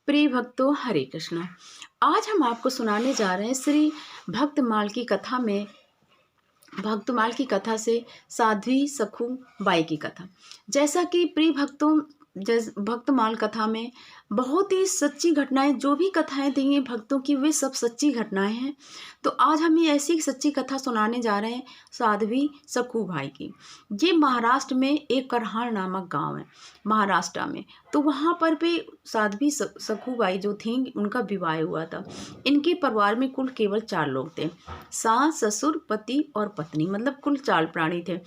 प्रिय भक्तों, हरे कृष्णा। आज हम आपको सुनाने जा रहे हैं श्री भक्तमाल की कथा में भक्तमाल की कथा से साध्वी सखू बाई की कथा। जैसा कि प्रिय भक्तों, भक्तमाल कथा में बहुत ही सच्ची घटनाएं, जो भी कथाएं दी हैं भक्तों की, वे सब सच्ची घटनाएं हैं। तो आज हम ये ऐसी एक सच्ची कथा सुनाने जा रहे हैं साध्वी सखू बाई की। ये महाराष्ट्र में एक करहार नामक गांव है, महाराष्ट्र में। तो वहाँ पर भी साध्वी सखू बाई जो थी, उनका विवाह हुआ था। इनके परिवार में कुल केवल 4 लोग थे, सास, ससुर, पति और पत्नी, मतलब कुल 4 प्राणी थे।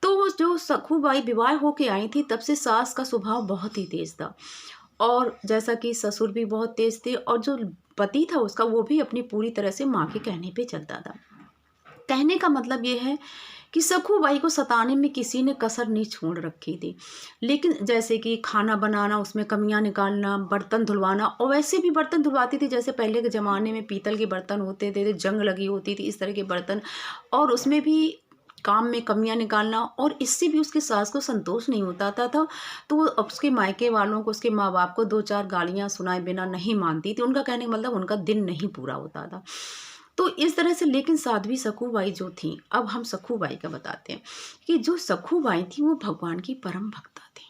तो जो सखूबाई विवाह होके आई थी, तब से सास का स्वभाव बहुत ही तेज था, और जैसा कि ससुर भी बहुत तेज थे, और जो पति था उसका, वो भी अपनी पूरी तरह से माँ के कहने पे चलता था। कहने का मतलब ये है कि सखूबाई को सताने में किसी ने कसर नहीं छोड़ रखी थी। लेकिन जैसे कि खाना बनाना, उसमें कमियां निकालना, बर्तन धुलवाना, और वैसे भी बर्तन धुलवाती थी जैसे पहले के ज़माने में पीतल के बर्तन होते थे, जंग लगी होती थी, इस तरह के बर्तन, और उसमें भी काम में कमियां निकालना। और इससे भी उसकी सास को संतोष नहीं होता था। तो वो उसके मायके वालों को, उसके माँ बाप को 2-4 गालियाँ सुनाए बिना नहीं मानती थी। उनका कहने का मतलब उनका दिन नहीं पूरा होता था। तो इस तरह से, लेकिन साध्वी सखूबाई जो थी, अब हम सखूबाई का बताते हैं कि जो सखूबाई थी वो भगवान की परम भक्ता थी।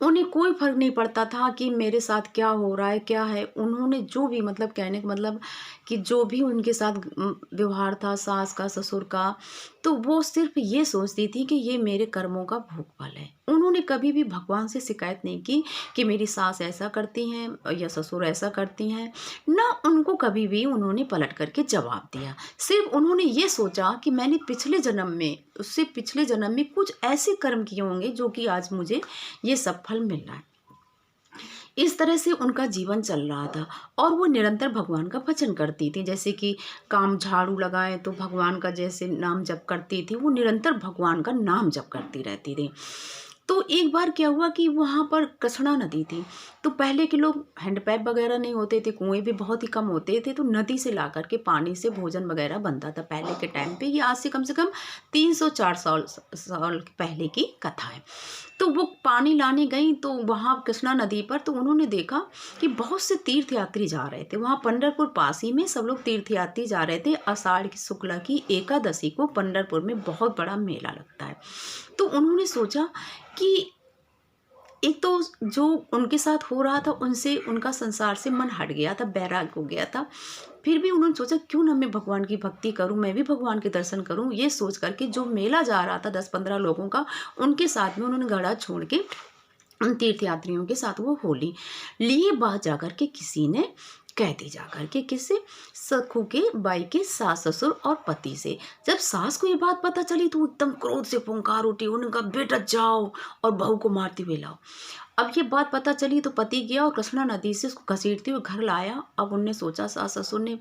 उन्हें कोई फर्क नहीं पड़ता था कि मेरे साथ क्या हो रहा है, क्या है। उन्होंने जो भी, मतलब कहने का मतलब कि जो भी उनके साथ व्यवहार था, सास का, ससुर का, तो वो सिर्फ ये सोचती थी कि ये मेरे कर्मों का भोगफल है। उन्होंने कभी भी भगवान से शिकायत नहीं की कि मेरी सास ऐसा करती हैं या ससुर ऐसा करती हैं। ना उनको कभी भी उन्होंने पलट करके जवाब दिया। सिर्फ उन्होंने ये सोचा कि मैंने पिछले जन्म में, उससे पिछले जन्म में कुछ ऐसे कर्म किए होंगे जो कि आज मुझे ये सब फल मिल रहा है। इस तरह से उनका जीवन चल रहा था, और वो निरंतर भगवान का भजन करती थी। जैसे कि काम झाड़ू लगाए तो भगवान का जैसे नाम जप करती थी, वो निरंतर भगवान का नाम जप करती रहती थी। तो एक बार क्या हुआ कि वहाँ पर कृष्णा नदी थी। तो पहले के लोग हैंडपैप वगैरह नहीं होते थे, कुएं भी बहुत ही कम होते थे, तो नदी से ला करके पानी से भोजन वगैरह बनता था पहले के टाइम पे। ये आज से कम 304 साल पहले की कथा है। तो वो पानी लाने गई तो वहाँ कृष्णा नदी पर, तो उन्होंने देखा कि बहुत से तीर्थयात्री जा रहे थे। वहाँ पंढरपुर पास ही में सब लोग तीर्थयात्री जा रहे थे। आषाढ़ की शुक्ला की एकादशी को पंढरपुर में बहुत बड़ा मेला लगता है। तो उन्होंने सोचा कि एक तो जो उनके साथ हो रहा था, उनसे उनका संसार से मन हट गया था, बैराग हो गया था। फिर भी उन्होंने सोचा क्यों ना मैं भगवान की भक्ति करूं, मैं भी भगवान के दर्शन करूं। ये सोच करके जो मेला जा रहा था 10-15 लोगों का, उनके साथ में उन्होंने घड़ा छोड़ के उन तीर्थयात्रियों के साथ वो होली लिए। बात जाकर के किसी ने कह दी, जाकर के किससे, सखू के बाई के सास, ससुर और पति से। जब सास को ये बात पता चली तो एकदम क्रोध से पुकार उठी। उन्होंने कहा बेटा जाओ और बहू को मारते हुए लाओ। अब ये बात पता चली तो पति गया और कृष्णा नदी से उसको घसीटते हुए घर लाया। अब उनने सोचा, सास ससुर ने,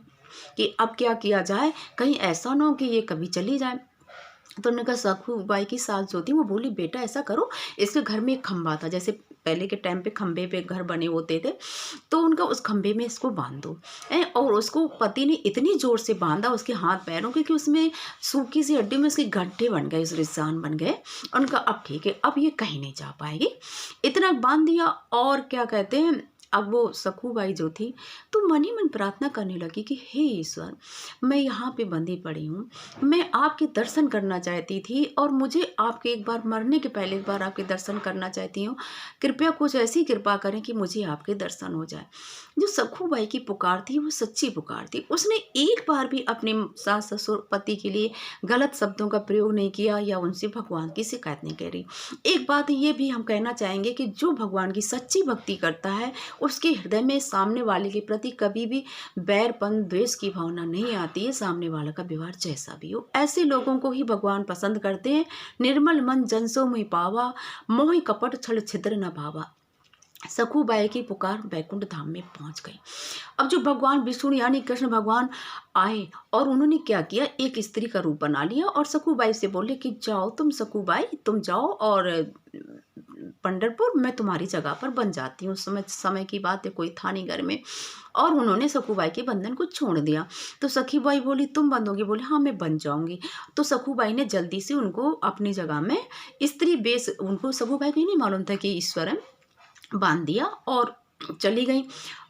कि अब क्या किया जाए, कहीं ऐसा ना हो कि ये कभी चली जाए। तो उन्होंने कहा, सखू बाई की सास जो थी वो बोली, बेटा ऐसा करो, इसके घर में एक खंभा था, जैसे पहले के टाइम पे खंभे पे घर बने होते थे, तो उनका उस खंभे में इसको बांध दो। और उसको पति ने इतनी जोर से बांधा उसके हाथ पैरों के कि उसमें सूखी सी हड्डी में उसके गड्ढे बन गए, उसके निशान बन गए। उनका अब ठीक है, अब ये कहीं नहीं जा पाएगी। इतना बांध दिया, और क्या कहते हैं, अब वो सखूबाई जो थी तो मन ही मन प्रार्थना करने लगी कि हे ईश्वर, मैं यहाँ पे बंधी पड़ी हूँ, मैं आपके दर्शन करना चाहती थी, और मुझे आपके एक बार मरने के पहले एक बार आपके दर्शन करना चाहती हूँ। कृपया कुछ ऐसी कृपा करें कि मुझे आपके दर्शन हो जाए। जो सखूबाई की पुकार थी वो सच्ची पुकार थी। उसने एक बार भी अपने सास, ससुर, पति के लिए गलत शब्दों का प्रयोग नहीं किया या उनसे भगवान की शिकायत नहीं करी। एक बात ये भी हम कहना चाहेंगे कि जो भगवान की सच्ची भक्ति करता है, उसके हृदय में सामने वाले के प्रति कभी भी बैरपन, द्वेष की भावना नहीं आती है। सामने वाला का व्यवहार जैसा भी हो, ऐसे लोगों को ही भगवान पसंद करते हैं। निर्मल मन जन सो मोहि पावा, मोहि कपट छल छिद्र न भावा। सखूबाई की पुकार बैकुंठ धाम में पहुंच गई। अब जो भगवान विष्णु यानी कृष्ण भगवान आए, और उन्होंने क्या किया, एक स्त्री का रूप बना लिया, और सखूबाई से बोले कि जाओ तुम सखूबाई, तुम जाओ और पंढरपुर, मैं तुम्हारी जगह पर बन जाती हूँ। उस समय की बात है, कोई था नहीं घर में। और उन्होंने सखूबाई के बंधन को छोड़ दिया। तो सखीबाई बोली, तुम बंधोगी? बोले, हाँ मैं बन जाऊंगी। तो सखूबाई ने जल्दी से उनको अपनी जगह में स्त्री बेस, उनको सखूबाई को नहीं मालूम था कि ईश्वर है, बांध दिया, और चली गई।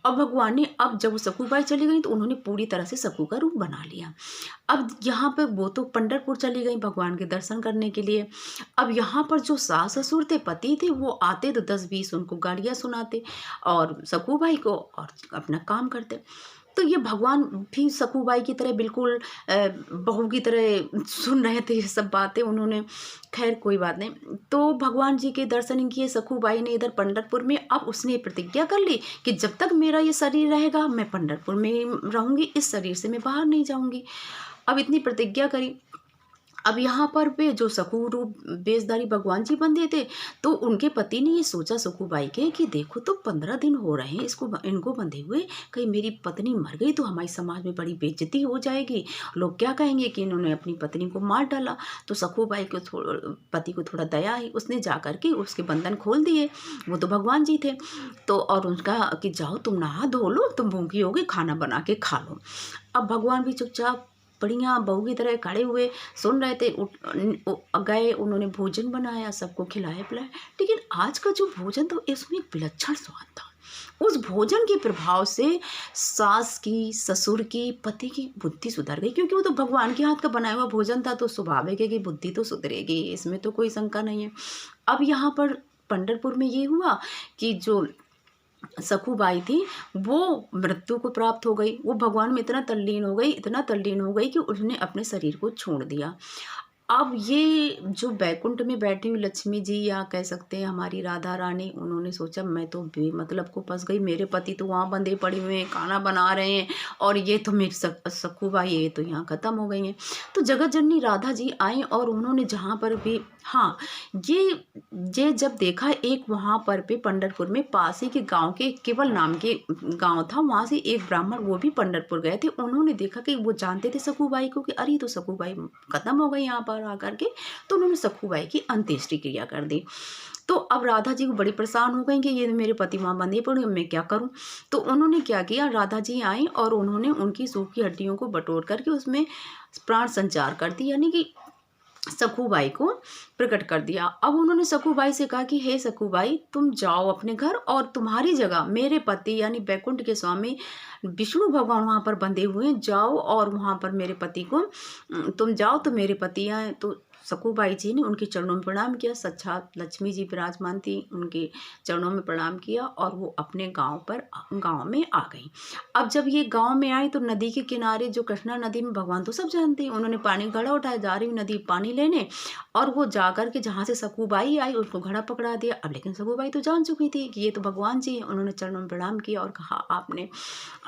और भगवान ने, अब जब वो सखूबाई चली गई तो उन्होंने पूरी तरह से सखू का रूप बना लिया। अब यहाँ पे वो तो पंढरपुर चली गई भगवान के दर्शन करने के लिए। अब यहाँ पर जो सास ससुर थे, पति थे, वो आते तो 10-20 उनको गालियाँ सुनाते और सखूबाई को, और अपना काम करते। तो ये भगवान भी सखूबाई की तरह बिल्कुल बहू की तरह सुन रहे थे ये सब बातें उन्होंने। खैर कोई बात नहीं। तो भगवान जी के दर्शन किए सखूबाई ने इधर पंढरपुर में। अब उसने प्रतिज्ञा कर ली कि जब तक मेरा ये शरीर रहेगा मैं पंढरपुर में ही रहूँगी, इस शरीर से मैं बाहर नहीं जाऊँगी। अब इतनी प्रतिज्ञा करी। अब यहाँ पर वे जो सकू रूप बेशधारी भगवान जी बंधे थे, तो उनके पति ने ये सोचा सखूबाई के कि देखो तो 15 दिन हो रहे हैं इनको बंधे हुए, कहीं मेरी पत्नी मर गई तो हमारे समाज में बड़ी बेइज्जती हो जाएगी, लोग क्या कहेंगे कि इन्होंने अपनी पत्नी को मार डाला। तो सखूबाई को पति को थोड़ा दया आई, उसने जा कर के उसके बंधन खोल दिए। वो तो भगवान जी थे। तो और उनका कि जाओ तुम नहा धो लो, तुम भूखी होगी, खाना बना के खा लो। अब भगवान भी चुपचाप बढ़िया बहू की तरह खड़े हुए सुन रहे थे। गए, उन्होंने भोजन बनाया, सबको खिलाया पिलाया। लेकिन आज का जो भोजन था इसमें एक विलक्षण स्वाद था। उस भोजन के प्रभाव से सास की, ससुर की, पति की बुद्धि सुधर गई, क्योंकि वो तो भगवान के हाथ का बनाया हुआ भोजन था। तो स्वाभाविक है कि बुद्धि तो सुधरेगी, इसमें तो कोई शंका नहीं है। अब यहाँ पर पंढरपुर में ये हुआ कि जो सखूबाई थी वो मृत्यु को प्राप्त हो गई। वो भगवान में इतना तल्लीन हो गई कि उसने अपने शरीर को छोड़ दिया। अब ये जो बैकुंठ में बैठी हुई लक्ष्मी जी, या कह सकते हैं हमारी राधा रानी, उन्होंने सोचा मैं तो बेमतलब को फंस गई, मेरे पति तो वहाँ बंधे पड़े हुए हैं, खाना बना रहे हैं, और ये तो मेरी सखूबाई ये तो यहाँ ख़त्म हो गई हैं। तो जगत जननी राधा जी आई और उन्होंने जहाँ पर भी, हाँ, ये जब देखा, एक वहाँ पर भी पंढरपुर में पास ही के गांव के केवल नाम के गांव था, वहाँ से एक ब्राह्मण वो भी पंढरपुर गए थे। उन्होंने देखा कि वो जानते थे सखूबाई को कि अरे तो सखूबाई खत्म हो गई यहाँ पर आकर के। तो उन्होंने सखूबाई की अंत्येष्टि क्रिया कर दी। तो अब राधा जी को बड़ी परेशान हो गई कि ये मेरे पति वहाँ बंधे पड़े, मैं क्या करूँ। तो उन्होंने क्या किया, राधा जी आई और उन्होंने उनकी सूखी हड्डियों को बटोर करके उसमें प्राण संचार कर दी, यानी कि सखूबाई को प्रकट कर दिया। अब उन्होंने सखूबाई से कहा कि हे सखूबाई, तुम जाओ अपने घर, और तुम्हारी जगह मेरे पति यानी बैकुंठ के स्वामी विष्णु भगवान वहाँ पर बंधे हुए हैं, जाओ और वहाँ पर मेरे पति को, तुम जाओ तो मेरे पति आए। तो सखूबाई जी ने उनके चरणों में प्रणाम किया। साक्षात लक्ष्मी जी विराजमान थी, उनके चरणों में प्रणाम किया और वो अपने गांव में आ गई। अब जब ये गांव में आई तो नदी के किनारे, जो कृष्णा नदी में, भगवान तो सब जानते हैं, उन्होंने पानी घड़ा उठाया, जा रही नदी पानी लेने, और वो जाकर के जहाँ से सखूबाई आई उसको घड़ा पकड़ा दिया। अब लेकिन सखूबाई तो जान चुकी थी कि ये तो भगवान जी हैं। उन्होंने चरणों में प्रणाम किया और कहा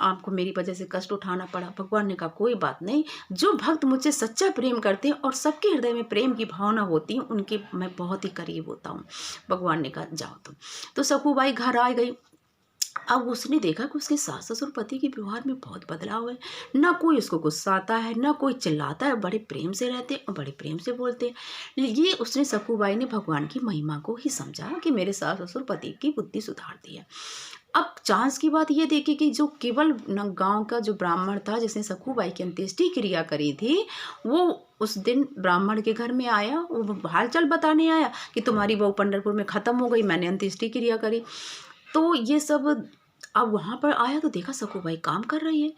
आपको मेरी वजह से कष्ट उठाना पड़ा। भगवान ने कहा कोई बात नहीं, जो भक्त मुझसे सच्चा प्रेम करते हैं और सबके हृदय में प्रेम की भावना होती है, उनके मैं बहुत ही करीब होता हूँ। भगवान ने कहा जाओ तुम। तो सखूबाई घर आ गई। अब उसने देखा कि उसके सास ससुर पति के व्यवहार में बहुत बदलाव है। ना कोई उसको गुस्सा आता है, ना कोई चिल्लाता है, बड़े प्रेम से रहते हैं और बड़े प्रेम से बोलते हैं। ये उसने सखूबाई ने भगवान की महिमा को ही समझा कि मेरे सास ससुर पति की बुद्धि सुधार दी है। अब चांस की बात ये देखी कि जो केवल गांव का जो ब्राह्मण था जिसने सखूबाई की अंत्येष्टि क्रिया करी थी, वो उस दिन ब्राह्मण के घर में आया। वो हालचाल बताने आया कि तुम्हारी बहू पंढरपुर में ख़त्म हो गई, मैंने अंत्येष्टि क्रिया करी। तो ये सब अब वहाँ पर आया तो देखा सखूबाई काम कर रही है।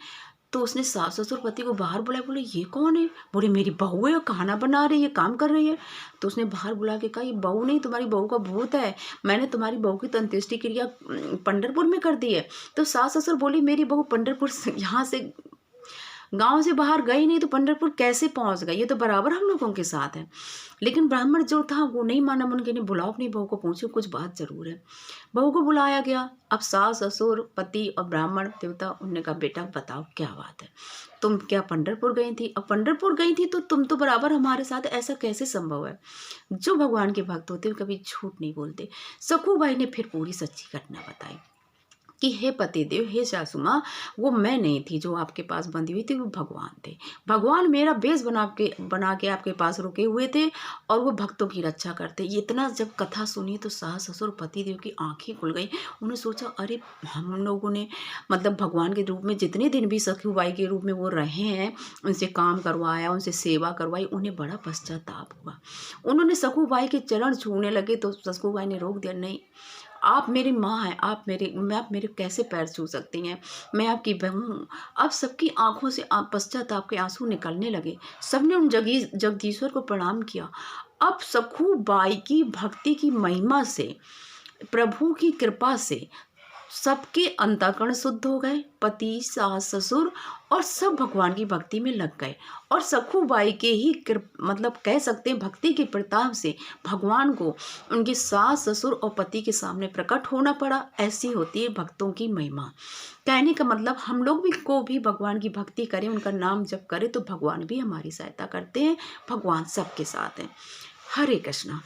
तो उसने सास ससुर पति को बाहर बुलाया, बोले ये कौन है। बोले मेरी बहू है, खाना बना रही है, काम कर रही है। तो उसने बाहर बुला के कहा ये बहू नहीं, तुम्हारी बहू का भूत है, मैंने तुम्हारी बहू की तो अंत्येष्टि क्रिया पंढरपुर में कर दी है। तो सास ससुर बोली मेरी बहू पंढरपुर से, यहाँ से गांव से बाहर गई नहीं तो पंढरपुर कैसे पहुंच गई, ये तो बराबर हम लोगों के साथ है। लेकिन ब्राह्मण जो था वो नहीं माना, उनके ने बुलाओ अपनी बहू को, पूछो कुछ बात जरूर है। बहू को बुलाया गया। अब सास ससुर पति और ब्राह्मण देवता, उनने कहा बेटा बताओ क्या बात है, तुम क्या पंढरपुर गई थी। अब पंढरपुर गई थी तो तुम तो बराबर हमारे साथ, ऐसा कैसे संभव है। जो भगवान के भक्त होते हैं कभी झूठ नहीं बोलते। सखूबाई ने फिर पूरी सच्ची घटना बताई कि हे पतिदेव, हे सासू माँ, वो मैं नहीं थी जो आपके पास बंधी हुई थी, वो भगवान थे। भगवान मेरा बेस बना के आपके पास रुके हुए थे और वो भक्तों की रक्षा करते। इतना जब कथा सुनी तो सास ससुर पतिदेव की आंखें खुल गई। उन्हें सोचा अरे हम लोगों ने मतलब भगवान के रूप में जितने दिन भी सखूबाई के रूप में वो रहे हैं, उनसे काम करवाया, उनसे सेवा करवाई, उन्हें बड़ा पश्चाताप हुआ। उन्होंने सखूबाई के चरण छूने लगे तो सखूबाई ने रोक दिया, नहीं आप मेरी माँ हैं, आप मेरे कैसे पैर छू सकती हैं, मैं आपकी बहू हूँ। अब सबकी आंखों से पश्चाताप के आंसू निकलने लगे। सबने उन जगदीश्वर को प्रणाम किया। अब सखू बाई की भक्ति की महिमा से, प्रभु की कृपा से सबके अंतःकरण शुद्ध हो गए। पति, सास, ससुर और सब भगवान की भक्ति में लग गए। और सखूबाई के ही मतलब कह सकते हैं भक्ति के प्रताप से भगवान को उनके सास, ससुर और पति के सामने प्रकट होना पड़ा। ऐसी होती है भक्तों की महिमा। कहने का मतलब हम लोग भी को भी भगवान की भक्ति करें, उनका नाम जप करें तो भगवान भी हमारी सहायता करते हैं। भगवान सबके साथ हैं। हरे कृष्णा।